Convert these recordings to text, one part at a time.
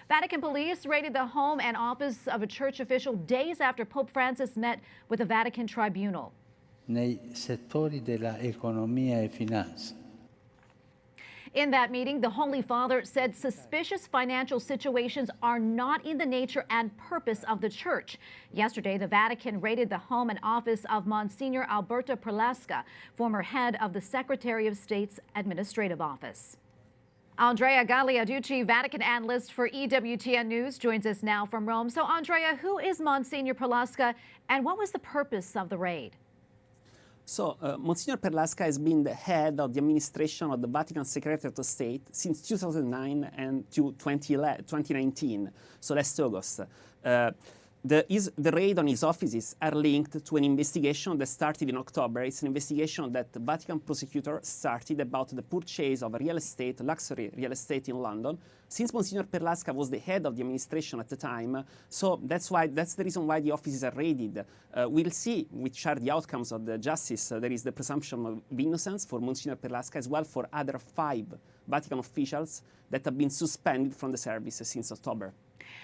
Vatican police raided the home and office of a church official days after Pope Francis met with the Vatican tribunal. Nei settori della economia e finanza. In that meeting, the Holy Father said suspicious financial situations are not in the nature and purpose of the church. Yesterday, the Vatican raided the home and office of Msgr Perlasca, former head of the Secretary of State's Administrative Office. Andrea Gagliarducci, Vatican analyst for EWTN News, joins us now from Rome. So, Andrea, who is Msgr Perlasca, and what was the purpose of the raid? So, Msgr Perlasca has been the head of the administration of the Vatican Secretary of State since 2009 and to 2019, so last August. The raid on his offices are linked to an investigation that started in October. It's an investigation that the Vatican prosecutor started about the purchase of real estate, luxury real estate in London. Since Msgr Perlasca was the head of the administration at the time, so that's the reason why the offices are raided. We'll see which are the outcomes of the justice. There is the presumption of innocence for Msgr Perlasca as well for other 5 Vatican officials that have been suspended from the service since October.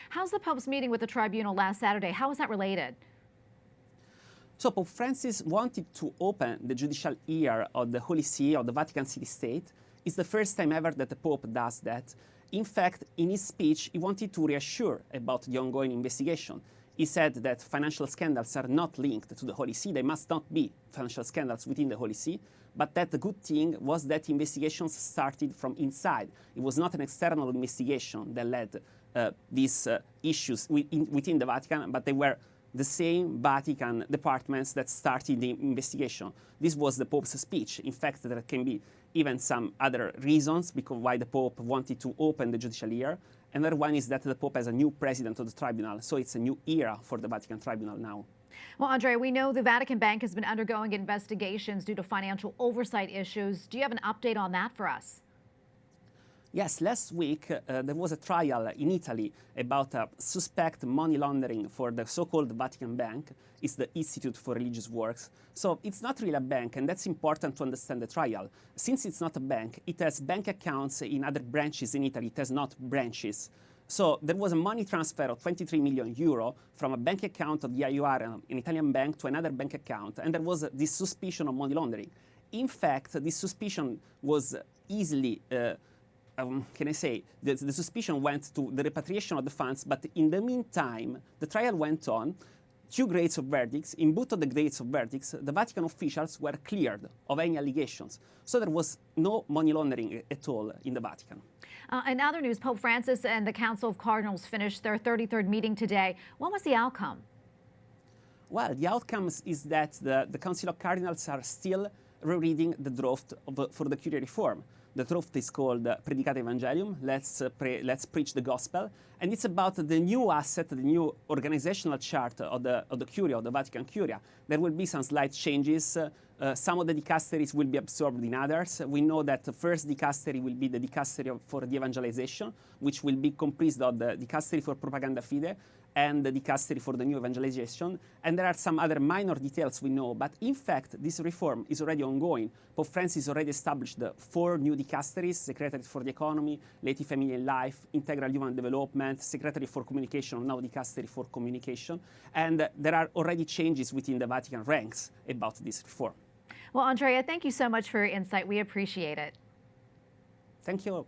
How's the Pope's meeting with the tribunal last Saturday? How is that related? So Pope Francis wanted to open the judicial year of the Holy See, of the Vatican City-State. It's the first time ever that the Pope does that. In fact, in his speech, he wanted to reassure about the ongoing investigation. He said that financial scandals are not linked to the Holy See. There must not be financial scandals within the Holy See. But that the good thing was that investigations started from inside. It was not an external investigation that led these issues within the Vatican, but they were the same Vatican departments that started the investigation. This was the Pope's speech. In fact, there can be even some other reasons because why the Pope wanted to open the judicial year. Another one is that the Pope has a new president of the tribunal, so it's a new era for the Vatican tribunal now. Well, Andrea, we know the Vatican Bank has been undergoing investigations due to financial oversight issues. Do you have an update on that for us? Yes, last week there was a trial in Italy about suspect money laundering for the so-called Vatican Bank. It's the Institute for Religious Works. So it's not really a bank, and that's important to understand the trial. Since it's not a bank, it has bank accounts in other branches in Italy. It has not branches. So there was a money transfer of 23 million euro from a bank account of the IUR, an Italian bank, to another bank account, and there was this suspicion of money laundering. In fact, this suspicion was easily the suspicion went to the repatriation of the funds, but in the meantime, the trial went on, 2 grades of verdicts. In both of the grades of verdicts, the Vatican officials were cleared of any allegations. So there was no money laundering at all in the Vatican. In other news, Pope Francis and the Council of Cardinals finished their 33rd meeting today. What was the outcome? Well, the outcome is that the Council of Cardinals are still rereading the draft for the Curia reform. The draft is called Predicate Evangelium, let's preach the gospel, and it's about the new asset, the new organizational chart of the Curia, of the Vatican Curia. There will be some slight changes. Some of the dicasteries will be absorbed in others. We know that the first dicastery will be the dicastery for the evangelization, which will be comprised of the dicastery for propaganda fide and the dicastery for the new evangelization. And there are some other minor details we know, but in fact, this reform is already ongoing. Pope Francis already established the 4 new dicasteries: Secretary for the Economy, Laity, Family and Life, Integral Human Development, Secretary for Communication, now dicastery for Communication. And there are already changes within the Vatican ranks about this reform. Well, Andrea, thank you so much for your insight. We appreciate it. Thank you.